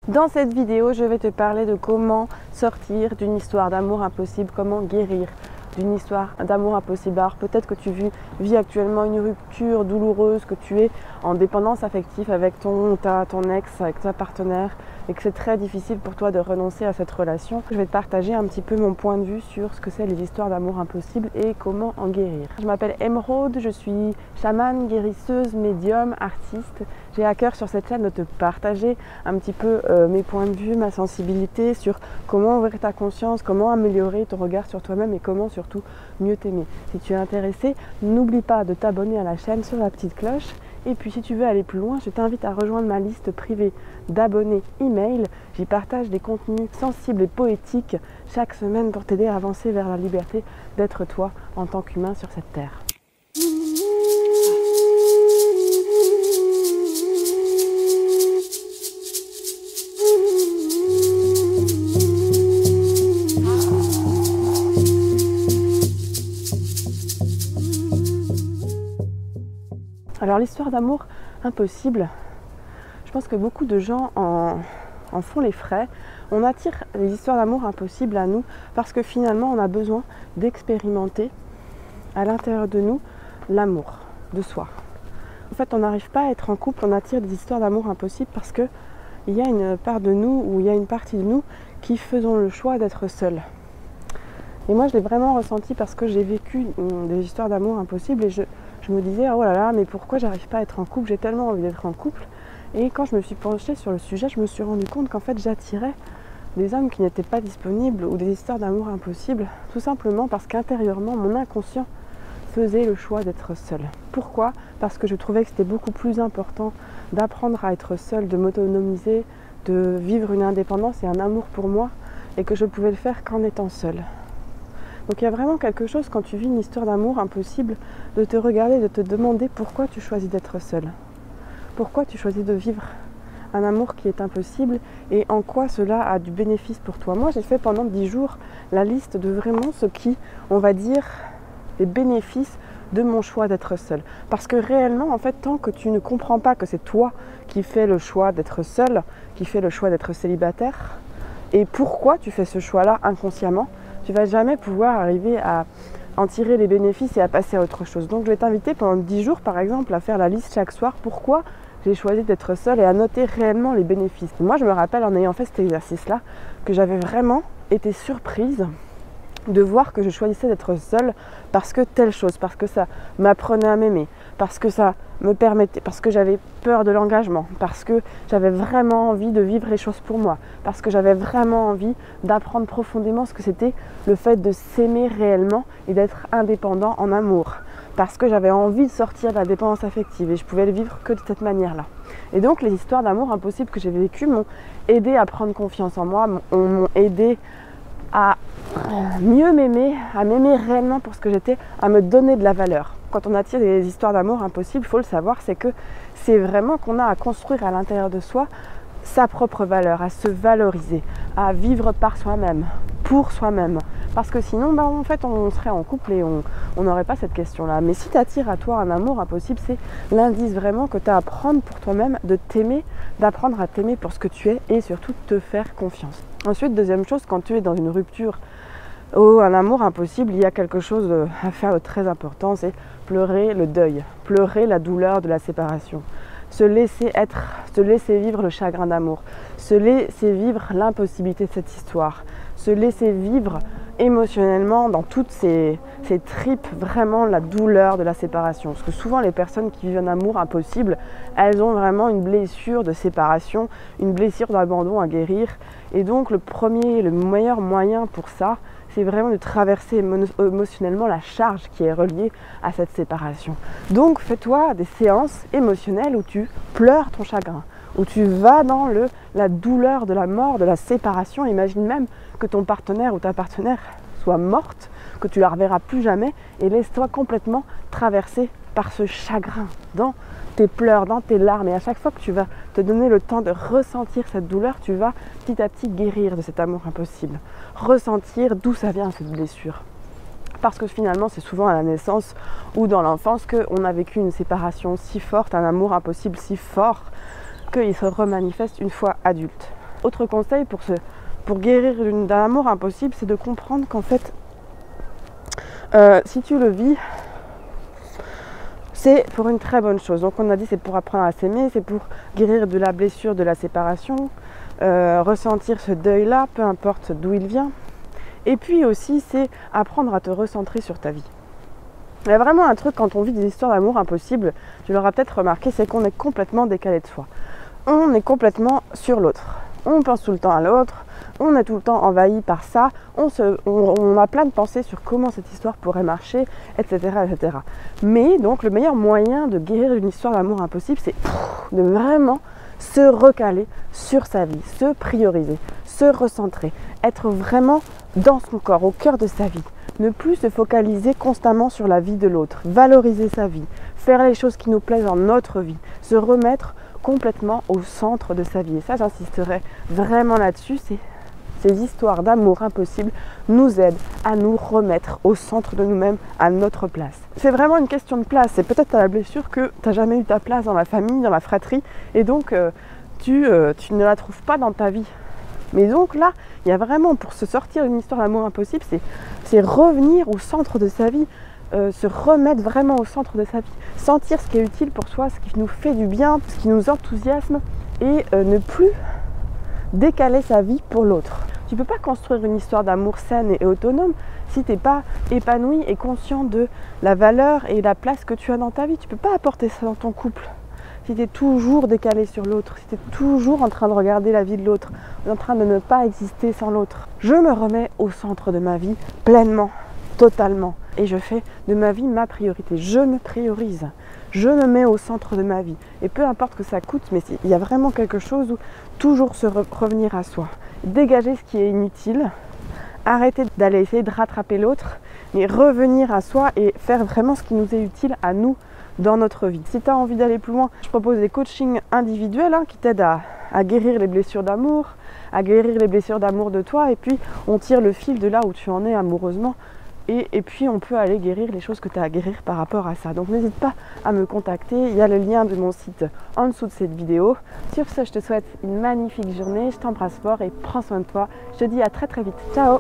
Dans cette vidéo, je vais te parler de comment sortir d'une histoire d'amour impossible, comment guérir d'une histoire d'amour impossible. Alors peut-être que tu vis actuellement une rupture douloureuse, que tu es en dépendance affective avec ton ex, avec ta partenaire et que c'est très difficile pour toi de renoncer à cette relation. Je vais te partager un petit peu mon point de vue sur ce que c'est les histoires d'amour impossible et comment en guérir. Je m'appelle Emeraude, je suis chamane, guérisseuse, médium, artiste. J'ai à cœur sur cette chaîne de te partager un petit peu mes points de vue, ma sensibilité sur comment ouvrir ta conscience, comment améliorer ton regard sur toi-même et comment surtout mieux t'aimer. Si tu es intéressé, n'oublie pas de t'abonner à la chaîne sur la petite cloche. Et puis si tu veux aller plus loin, je t'invite à rejoindre ma liste privée d'abonnés email. J'y partage des contenus sensibles et poétiques chaque semaine pour t'aider à avancer vers la liberté d'être toi en tant qu'humain sur cette terre. Alors l'histoire d'amour impossible, je pense que beaucoup de gens en font les frais. On attire les histoires d'amour impossibles à nous parce que finalement on a besoin d'expérimenter à l'intérieur de nous l'amour de soi. En fait on n'arrive pas à être en couple, on attire des histoires d'amour impossibles parce qu'il y a une part de nous ou il y a une partie de nous qui faisons le choix d'être seul. Et moi je l'ai vraiment ressenti parce que j'ai vécu des histoires d'amour impossibles et je me disais oh là là mais pourquoi j'arrive pas à être en couple, j'ai tellement envie d'être en couple. Et quand je me suis penchée sur le sujet, je me suis rendu compte qu'en fait j'attirais des hommes qui n'étaient pas disponibles ou des histoires d'amour impossibles, tout simplement parce qu'intérieurement mon inconscient faisait le choix d'être seul. Pourquoi ? Parce que je trouvais que c'était beaucoup plus important d'apprendre à être seul, de m'autonomiser, de vivre une indépendance et un amour pour moi et que je pouvais le faire qu'en étant seule. Donc il y a vraiment quelque chose quand tu vis une histoire d'amour impossible de te regarder, de te demander pourquoi tu choisis d'être seul. Pourquoi tu choisis de vivre un amour qui est impossible et en quoi cela a du bénéfice pour toi. Moi j'ai fait pendant 10 jours la liste de vraiment ce qui, on va dire, les bénéfices de mon choix d'être seul. Parce que réellement en fait tant que tu ne comprends pas que c'est toi qui fais le choix d'être seul, qui fais le choix d'être célibataire et pourquoi tu fais ce choix-là inconsciemment, tu ne vas jamais pouvoir arriver à en tirer les bénéfices et à passer à autre chose. Donc je vais t'inviter pendant 10 jours par exemple à faire la liste chaque soir. Pourquoi j'ai choisi d'être seule et à noter réellement les bénéfices. Moi je me rappelle en ayant fait cet exercice-là que j'avais vraiment été surprise de voir que je choisissais d'être seule parce que telle chose, parce que ça m'apprenait à m'aimer, parce que ça me permettait, parce que j'avais peur de l'engagement, parce que j'avais vraiment envie de vivre les choses pour moi, parce que j'avais vraiment envie d'apprendre profondément ce que c'était le fait de s'aimer réellement et d'être indépendant en amour, parce que j'avais envie de sortir de la dépendance affective et je pouvais le vivre que de cette manière-là. Et donc les histoires d'amour impossibles que j'ai vécues m'ont aidé à prendre confiance en moi, m'ont aidé à mieux m'aimer, à m'aimer réellement pour ce que j'étais, à me donner de la valeur. Quand on attire des histoires d'amour impossibles, il faut le savoir, c'est que c'est vraiment qu'on a à construire à l'intérieur de soi sa propre valeur, à se valoriser, à vivre par soi-même, pour soi-même. Parce que sinon, en fait, on serait en couple et on n'aurait pas cette question-là. Mais si tu attires à toi un amour impossible, c'est l'indice vraiment que tu as à prendre pour toi-même, de t'aimer, d'apprendre à t'aimer pour ce que tu es et surtout de te faire confiance. Ensuite, deuxième chose, quand tu es dans une rupture ou un amour impossible, il y a quelque chose à faire de très important, c'est pleurer le deuil, pleurer la douleur de la séparation. Se laisser être, se laisser vivre le chagrin d'amour, se laisser vivre l'impossibilité de cette histoire, se laisser vivre émotionnellement dans toutes ces tripes vraiment la douleur de la séparation. Parce que souvent les personnes qui vivent un amour impossible, elles ont vraiment une blessure de séparation, une blessure d'abandon à guérir. Et donc le meilleur moyen pour ça, c'est vraiment de traverser émotionnellement la charge qui est reliée à cette séparation. Donc fais-toi des séances émotionnelles où tu pleures ton chagrin, où tu vas dans la douleur de la mort, de la séparation. Imagine même que ton partenaire ou ta partenaire soit morte, que tu la reverras plus jamais et laisse-toi complètement traverser par ce chagrin, dans tes pleurs, dans tes larmes. Et à chaque fois que tu vas te donner le temps de ressentir cette douleur, tu vas petit à petit guérir de cet amour impossible. Ressentir d'où ça vient cette blessure. Parce que finalement, c'est souvent à la naissance ou dans l'enfance qu'on a vécu une séparation si forte, un amour impossible si fort, qu'il se remanifeste une fois adulte. autre conseil pour guérir d'un amour impossible, c'est de comprendre qu'en fait, si tu le vis, c'est pour une très bonne chose. Donc on a dit c'est pour apprendre à s'aimer, c'est pour guérir de la blessure de la séparation, ressentir ce deuil-là, peu importe d'où il vient. Et puis aussi, c'est apprendre à te recentrer sur ta vie. Il y a vraiment un truc quand on vit des histoires d'amour impossibles, tu l'auras peut-être remarqué, c'est qu'on est complètement décalé de soi. On est complètement sur l'autre. On pense tout le temps à l'autre, on est tout le temps envahi par ça, on a plein de pensées sur comment cette histoire pourrait marcher, etc., etc. Mais donc le meilleur moyen de guérir une histoire d'amour impossible, c'est de vraiment se recaler sur sa vie, se prioriser, se recentrer, être vraiment dans son corps, au cœur de sa vie. Ne plus se focaliser constamment sur la vie de l'autre, valoriser sa vie, faire les choses qui nous plaisent dans notre vie, se remettre complètement au centre de sa vie. Et ça, j'insisterai vraiment là-dessus, ces histoires d'amour impossible nous aident à nous remettre au centre de nous-mêmes, à notre place. C'est vraiment une question de place. C'est peut-être à la blessure que tu n'as jamais eu ta place dans la famille, dans la fratrie, et donc tu ne la trouves pas dans ta vie. Mais donc là, il y a vraiment, pour se sortir d'une histoire d'amour impossible, c'est revenir au centre de sa vie, se remettre vraiment au centre de sa vie, sentir ce qui est utile pour soi, ce qui nous fait du bien, ce qui nous enthousiasme, et ne plus décaler sa vie pour l'autre. Tu ne peux pas construire une histoire d'amour saine et autonome si tu n'es pas épanoui et conscient de la valeur et la place que tu as dans ta vie. Tu ne peux pas apporter ça dans ton couple. Si tu es toujours décalé sur l'autre, si tu es toujours en train de regarder la vie de l'autre, en train de ne pas exister sans l'autre. Je me remets au centre de ma vie pleinement, totalement. Et je fais de ma vie ma priorité. Je me priorise. Je me mets au centre de ma vie. Et peu importe que ça coûte, mais il y a vraiment quelque chose où toujours se revenir à soi. Dégager ce qui est inutile. Arrêter d'aller essayer de rattraper l'autre, mais revenir à soi et faire vraiment ce qui nous est utile à nous dans notre vie. Si tu as envie d'aller plus loin, je propose des coachings individuels qui t'aident à guérir les blessures d'amour, à guérir les blessures d'amour de toi, et puis on tire le fil de là où tu en es amoureusement, et puis on peut aller guérir les choses que tu as à guérir par rapport à ça. Donc n'hésite pas à me contacter, il y a le lien de mon site en dessous de cette vidéo. Sur ce, je te souhaite une magnifique journée, je t'embrasse fort et prends soin de toi. Je te dis à très très vite. Ciao!